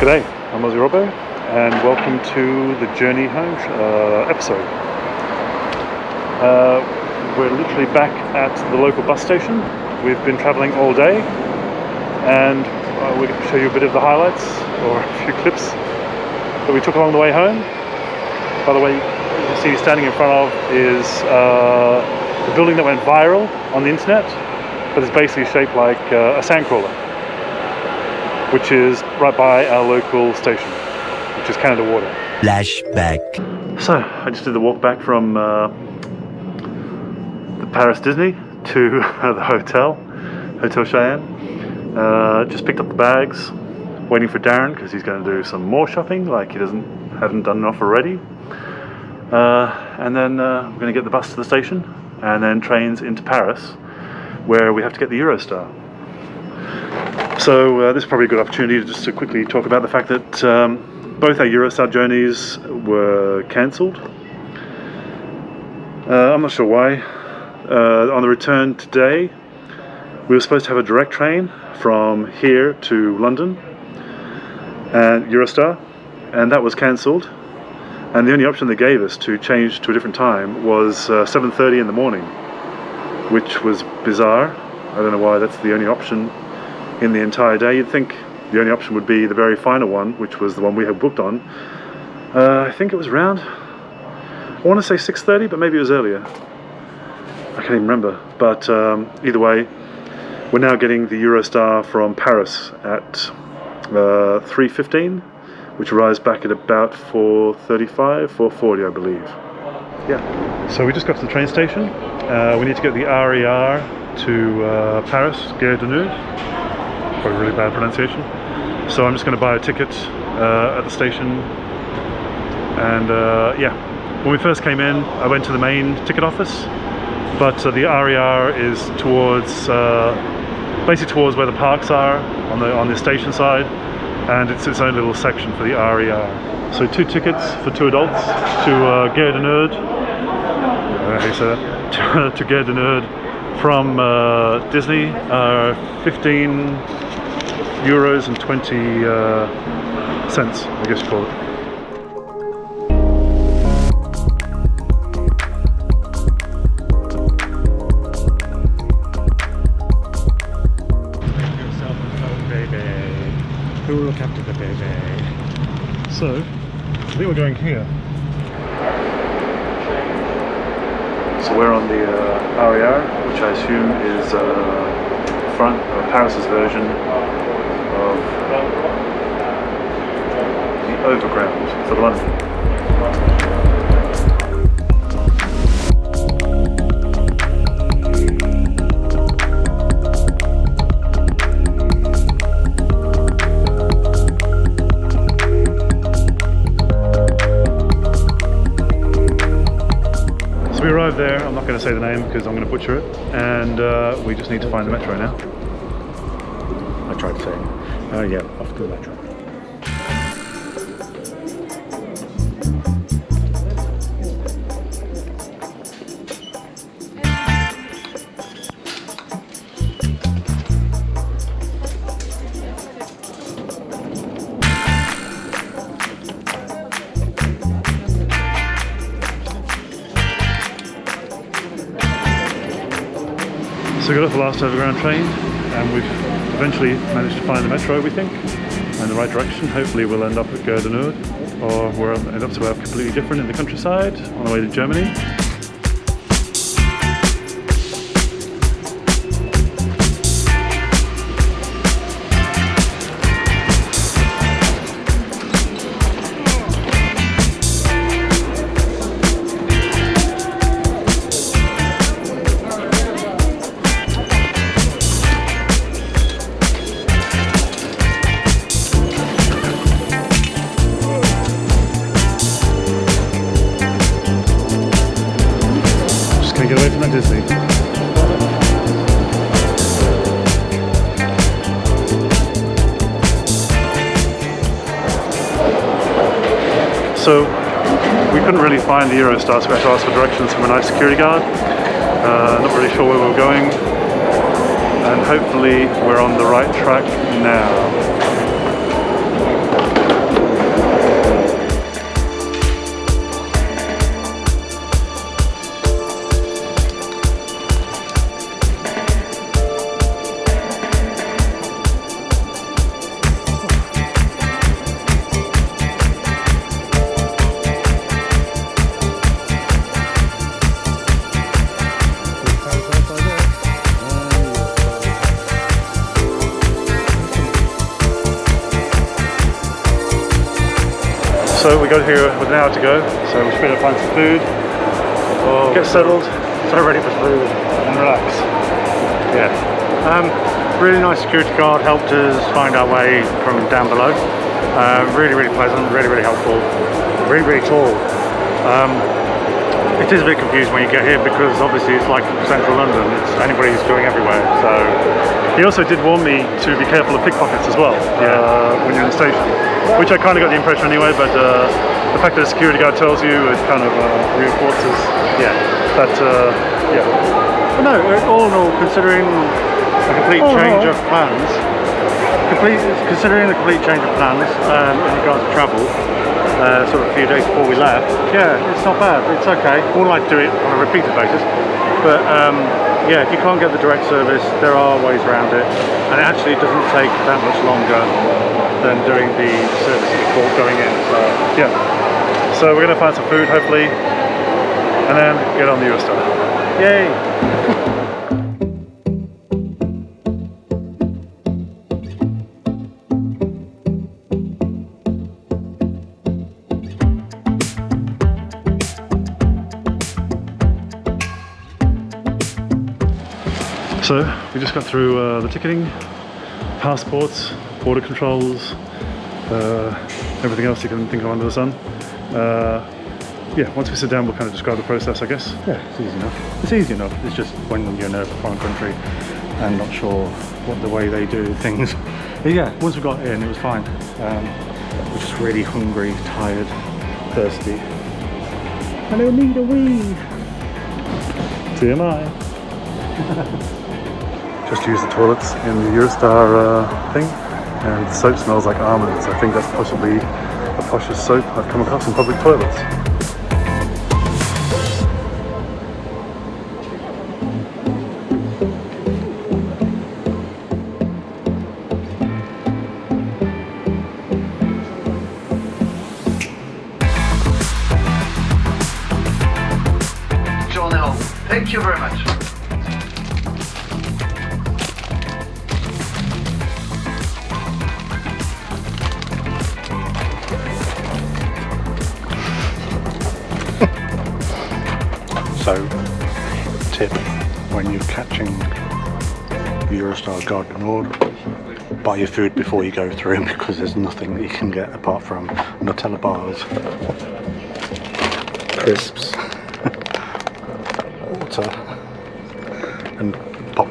G'day, I'm Aussie Robbo, and welcome to the Journey Home episode. We're literally back at the local bus station. We've been travelling all day, and we're going to show you a bit of the highlights, or a few clips that we took along the way home. By the way, you see standing in front of is the building that went viral on the internet, but it's basically shaped like a sandcrawler, which is right by our local station, which is Canada Water. Flashback. So, I just did the walk back from the Paris Disney to the Hotel Cheyenne. Just picked up the bags, waiting for Darren because he's going to do some more shopping, like he hasn't done enough already. And then we're going to get the bus to the station, and then trains into Paris, where we have to get the Eurostar. So this is probably a good opportunity just to quickly talk about the fact that both our Eurostar journeys were cancelled. I'm not sure why. On the return today, we were supposed to have a direct train from here to London and Eurostar, and that was cancelled. And the only option they gave us to change to a different time was 7:30 in the morning, which was bizarre. I don't know why that's the only option in the entire day. You'd think the only option would be the very final one, which was the one we had booked on. I think it was around, I want to say 6:30, but maybe it was earlier. I can't even remember. But either way, we're now getting the Eurostar from Paris at 3:15, which arrives back at about 4:35, 4:40, I believe. Yeah. So we just got to the train station. We need to get the RER to Paris, Gare du Nord. Probably really bad pronunciation. So I'm just going to buy a ticket at the station. And yeah, when we first came in, I went to the main ticket office, but the RER is towards, basically towards where the parks are on the station side, and it's its own little section for the RER. So 2 tickets for 2 adults to Gare du Nord. How you say that? To Gare du Nord from Disney are 15 euros and 20 cents, I guess you call it. Make yourself a phone, baby. Who will look after the baby? So, I think we're going here. So we're on the RER, which I assume is Paris's version of the Overground for London. We arrived there. I'm not going to say the name because I'm going to butcher it, and we just need to find the metro now. I tried saying, yeah, off to the metro. So we got off the last overground train, and we've eventually managed to find the metro, we think, in the right direction. Hopefully we'll end up at Gare du Nord, or we'll end up somewhere completely different in the countryside on the way to Germany. Get away from that Disney. So we couldn't really find the Eurostar, so we had to ask for directions from a nice security guard. Not really sure where we were going, and hopefully we're on the right track now. So we got here with an hour to go, so we should be able to find some food, get settled, So ready for food. and relax. Yeah. Really nice security guard helped us find our way from down below. Really pleasant, really helpful. Really tall. It is a bit confusing when you get here because obviously it's like central London. It's anybody's going everywhere. So He also did warn me to be careful of pickpockets as well when you're in the station, which I kind of got the impression anyway, but the fact that a security guard tells you, it kind of reinforces that, But no, all in all, considering a complete change of plans, considering the complete change of plans in regards to travel, sort of a few days before we left, yeah, it's not bad. It's okay. Wouldn't like to do it on a repeated basis, but yeah, if you can't get the direct service, there are ways around it, and it actually doesn't take that much longer than doing the service before going in. So yeah. So we're going to find some food, hopefully, and then get on the Eurostar. yay! So we just got through the ticketing, passports, border controls, everything else you can think of under the sun. Yeah, once we sit down we'll kind of describe the process, I guess. Yeah, it's easy enough. It's easy enough. It's just when you're in a foreign country and not sure what the way they do things. But yeah, once we got in, it was fine. We're just really hungry, tired, thirsty. I don't need a wee. TMI. Just used the toilets in the Eurostar thing, and the soap smells like almonds. I think that's possibly the poshest soap I've come across in public toilets. Thank you very much. So, tip when you're catching Eurostar Garden Road, buy your food before you go through because there's nothing that you can get apart from Nutella bars, crisps, water and pop.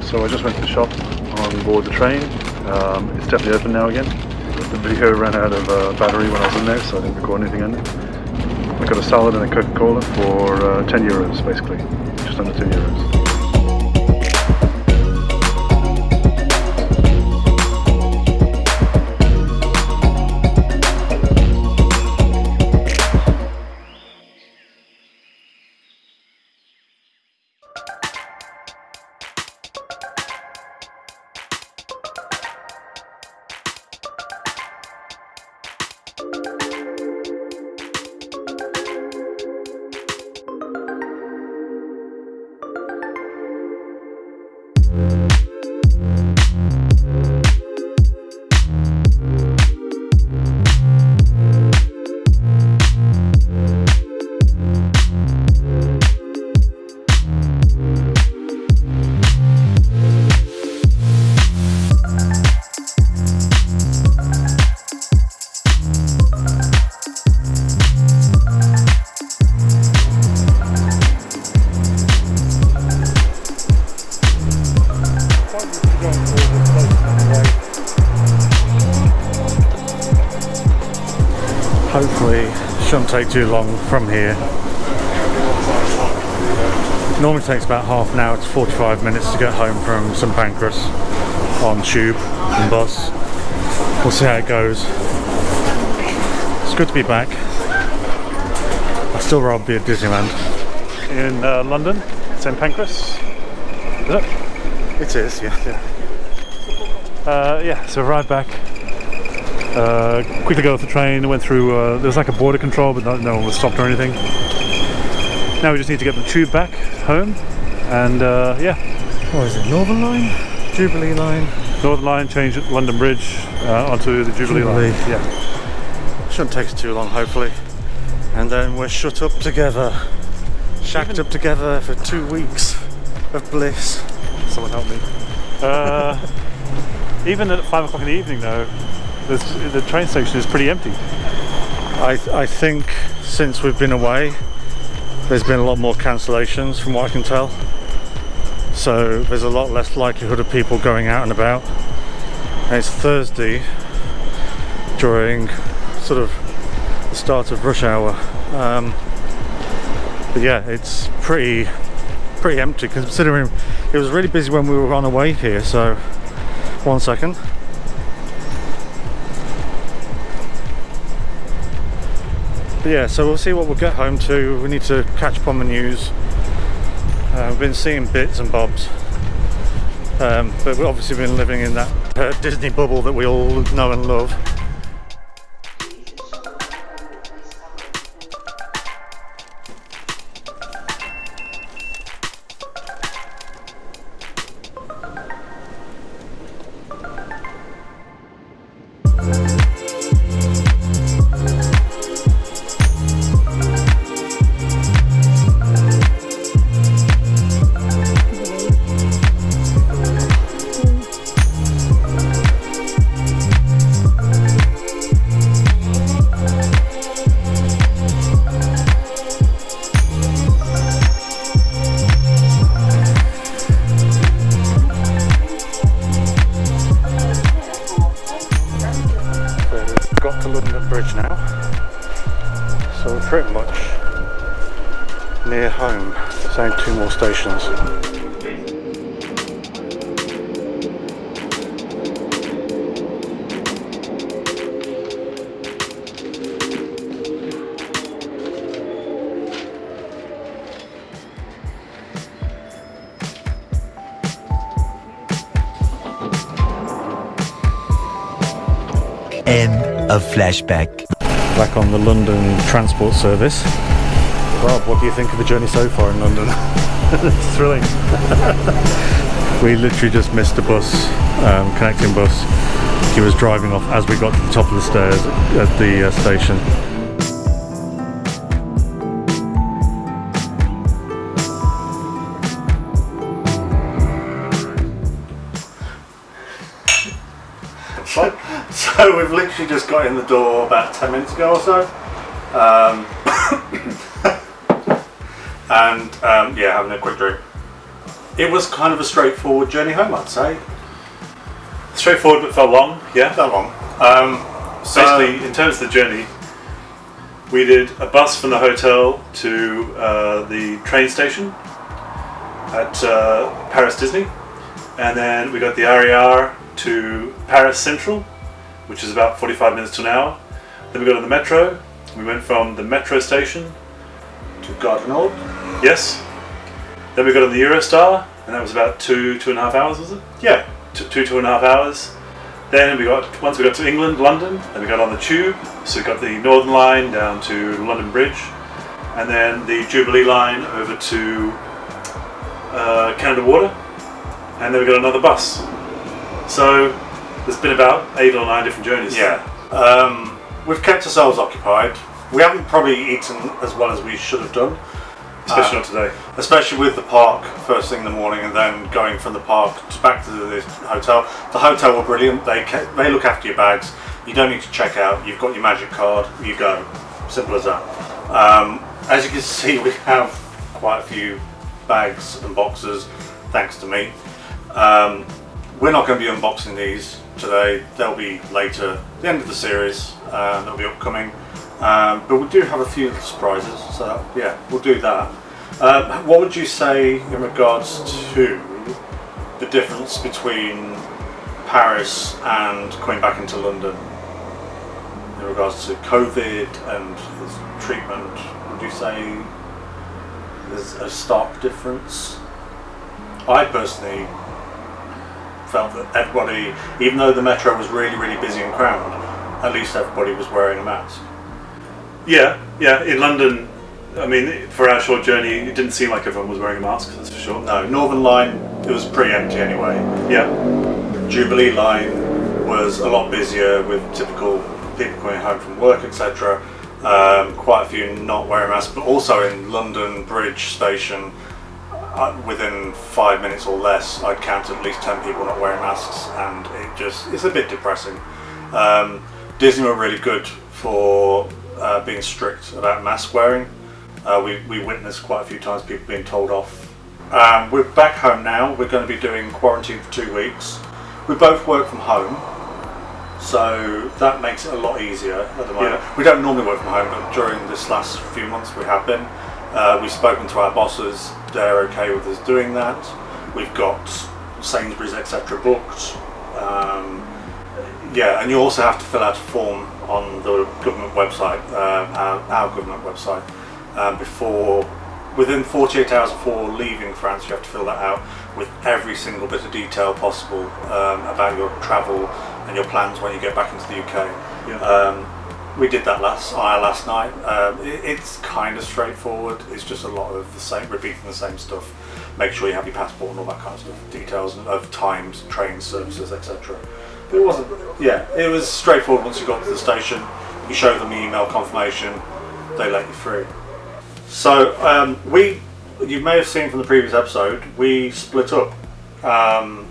So I just went to the shop on board the train. It's definitely open now again. The video ran out of battery when I was in there, so I didn't record anything in it. I got a salad and a Coca-Cola for 10 euros basically, just under 2 euros. Hopefully shouldn't take too long from here. Normally takes about half an hour to 45 minutes to get home from St Pancras on tube and bus. We'll see how it goes. It's good to be back. I'd still rather be at Disneyland. In London, St Pancras. Is it? It is, yeah. Yeah, so arrived back. Quickly got off the train, went through, there was like a border control, but no one was stopped or anything. Now we just need to get the tube back home, and yeah. What is it, Northern Line? Jubilee Line? Northern Line, change at London Bridge onto the Jubilee Line. Yeah. Shouldn't take us too long, hopefully. And then we're shut up together. Shacked up together for 2 weeks of bliss. Someone help me. Even at 5 o'clock in the evening though, the train station is pretty empty. I think since we've been away, there's been a lot more cancellations from what I can tell. So there's a lot less likelihood of people going out and about. And it's Thursday during sort of the start of rush hour. But yeah, it's pretty empty considering it was really busy when we were on our way here. So 1 second. But yeah, so we'll see what we'll get home to. We need to catch up on the news. We've been seeing bits and bobs, but we've obviously been living in that Disney bubble that we all know and love. Got to London Bridge now, so we're pretty much near home. There's only 2 more stations. End of flashback. Back on the London Transport Service. Rob, what do you think of the journey so far in London? It's thrilling. We literally just missed the bus, connecting bus. He was driving off as we got to the top of the stairs at the station. So we've literally just got in the door about 10 minutes ago or so, and yeah, having a quick drink. It was kind of a straightforward journey home, I'd say. Straightforward but felt long, yeah. That long. Basically, in terms of the journey, we did a bus from the hotel to the train station at Paris Disney, and then we got the RER to Paris Central, which is about 45 minutes to an hour. Then we got on the metro. We went from the metro station To Gardenold. yes. Then we got on the Eurostar, and that was about 2.5 hours, was it? Yeah. 2.5 hours. Then once we got to England, London, then we got on the tube. So we got the Northern Line down to London Bridge, and then the Jubilee Line over to Canada Water, and then we got another bus. So there's been about 8 or 9 different journeys. Yeah. We've kept ourselves occupied. We haven't probably eaten as well as we should have done. Especially not today. Especially with the park first thing in the morning, and then going from the park back to the hotel. The hotel were brilliant. They look after your bags. You don't need to check out. You've got your magic card. You go. Simple as that. As you can see, we have quite a few bags and boxes, thanks to me. We're not going to be unboxing these today. They'll be later, at the end of the series. They'll be upcoming. But we do have a few surprises, so yeah, we'll do that. What would you say in regards to the difference between Paris and coming back into London? In regards to COVID and its treatment, would you say there's a stark difference? I personally felt that everybody, even though the metro was really, really busy and crammed, at least everybody was wearing a mask. Yeah, in London, I mean, for our short journey, it didn't seem like everyone was wearing a mask, that's for sure. No, Northern Line, it was pretty empty anyway. Yeah. Jubilee Line was a lot busier with typical people coming home from work, etc. Quite a few not wearing masks, but also in London Bridge Station, within 5 minutes or less, I'd counted at least 10 people not wearing masks, and it's a bit depressing. Disney were really good for being strict about mask wearing. We witnessed quite a few times people being told off. We're back home now. We're going to be doing quarantine for 2 weeks. We both work from home, so that makes it a lot easier at the moment. Yeah. We don't normally work from home, but during this last few months we have been. We've spoken to our bosses, they're okay with us doing that. We've got Sainsbury's, etc. booked. Yeah, and you also have to fill out a form on the government website, our government website, within 48 hours before leaving France. You have to fill that out with every single bit of detail possible about your travel and your plans when you get back into the UK. Yeah. We did that last night. It's kind of straightforward. It's just a lot of the same, repeating the same stuff. Make sure you have your passport and all that kind of stuff. Details of times, train services, etc. It wasn't. Yeah, it was straightforward. Once you got to the station, you show them the email confirmation, they let you through. So you may have seen from the previous episode, we split up. Not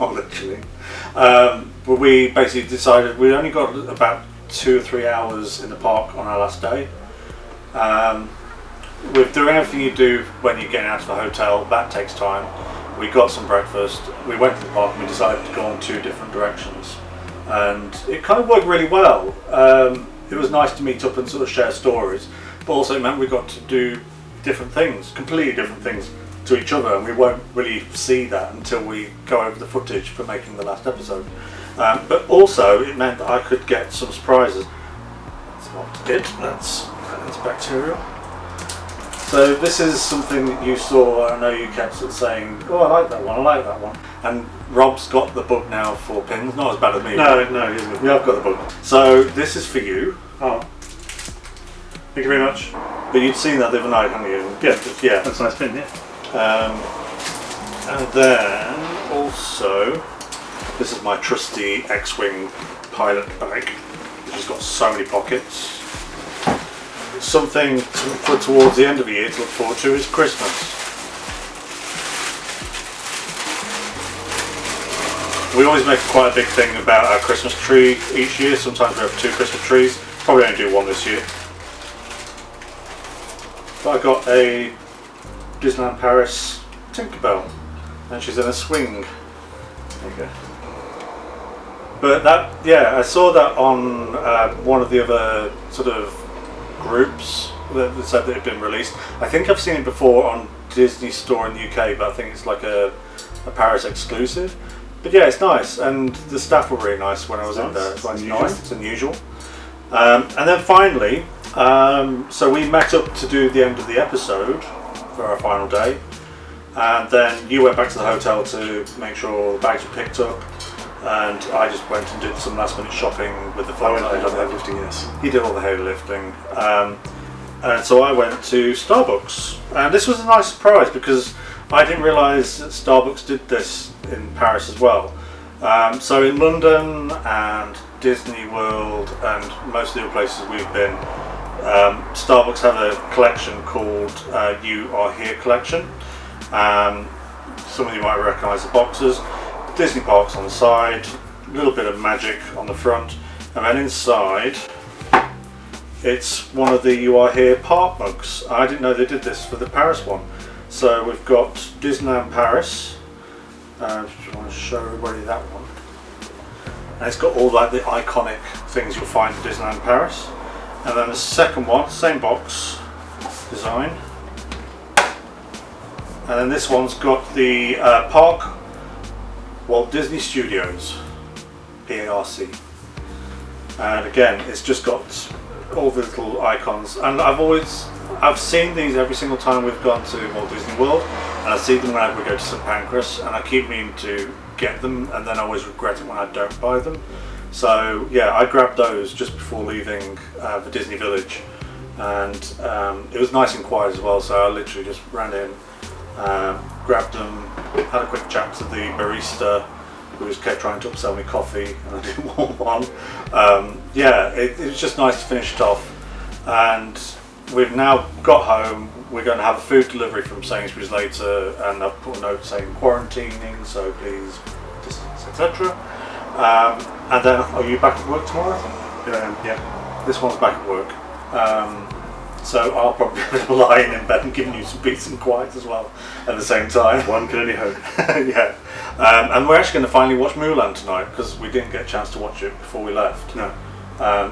literally. But we basically decided we only got about 2 or 3 hours in the park on our last day. With doing everything you do when you're getting out of the hotel, that takes time. We got some breakfast, we went to the park, and we decided to go on 2 different directions. And it kind of worked really well. It was nice to meet up and sort of share stories, but also it meant we got to do different things, completely different things to each other, and we won't really see that until we go over the footage for making the last episode. But also it meant that I could get some surprises. That's not it, that's bacterial. So this is something that you saw. I know you kept sort of saying, oh, I like that one, I like that one. And Rob's got the book now for pins, not as bad as me. No, he isn't. Yeah, I've got the book. So this is for you. Oh. Thank you very much. But you'd seen that the other night, hadn't you? Yeah. That's a nice pin, yeah. And then also, this is my trusty X-Wing pilot bag, which has got so many pockets. Something for towards the end of the year to look forward to is Christmas. We always make quite a big thing about our Christmas tree each year. Sometimes we have 2 Christmas trees. Probably only do 1 this year. But I got a Disneyland Paris Tinkerbell, and she's in a swing. There you go. But that, yeah, I saw that on one of the other sort of groups that said that it had been released. I think I've seen it before on Disney Store in the UK, but I think it's like a Paris exclusive. But yeah, it's nice, and the staff were really nice when I was in there. It's nice, it's unusual. And then finally, so we met up to do the end of the episode for our final day, and then you went back to the hotel to make sure all the bags were picked up, and I just went and did some last minute shopping with the phone. I did the heavy lifting, yes. He did all the heavy lifting. And so I went to Starbucks, and this was a nice surprise because I didn't realise that Starbucks did this in Paris as well. So in London and Disney World and most of the other places we've been, Starbucks have a collection called You Are Here collection. Some of you might recognise the boxes. Disney parks on the side, a little bit of magic on the front, and then inside it's one of the You Are Here park mugs. I didn't know they did this for the Paris one. So we've got Disneyland Paris, Just want to show everybody that one. And it's got all like the iconic things you'll find at Disneyland Paris. And then the second one, same box design. And then this one's got the Park Walt Disney Studios, PARC. And again, it's just got all the little icons. And I've seen these every single time we've gone to Walt Disney World, and I see them when we go to St Pancras, and I keep meaning to get them, and then I always regret it when I don't buy them. So yeah, I grabbed those just before leaving the Disney Village, and it was nice and quiet as well, so I literally just ran in, grabbed them, had a quick chat to the barista who just kept trying to upsell me coffee, and I didn't want one. Yeah, it was just nice to finish it off, and we've now got home. We're going to have a food delivery from Sainsbury's later, and I've put a note saying quarantining, so please distance, etc. And then, are you back at work tomorrow? Yeah. This one's back at work. So I'll probably be lying in bed and giving you some peace and quiet as well at the same time. One can only hope. Yeah. And we're actually going to finally watch Mulan tonight, because we didn't get a chance to watch it before we left. No.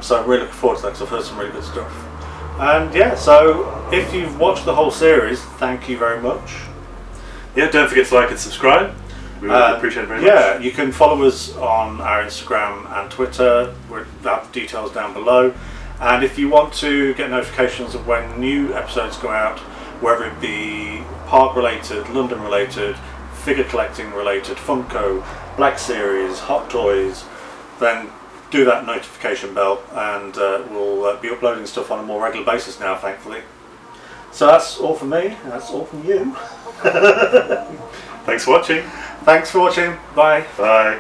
So I'm really looking forward to that, because I've heard some really good stuff. And yeah, so if you've watched the whole series, thank you very much. Yeah, don't forget to like and subscribe. We would appreciate it very much. Yeah, you can follow us on our Instagram and Twitter. We'll have the details down below. And if you want to get notifications of when new episodes go out, whether it be park related, London related, figure collecting related, Funko, Black Series, Hot Toys, then do that notification bell, and we'll be uploading stuff on a more regular basis now, thankfully. So that's all from me, and that's all from you. Thanks for watching. Thanks for watching. Bye. Bye.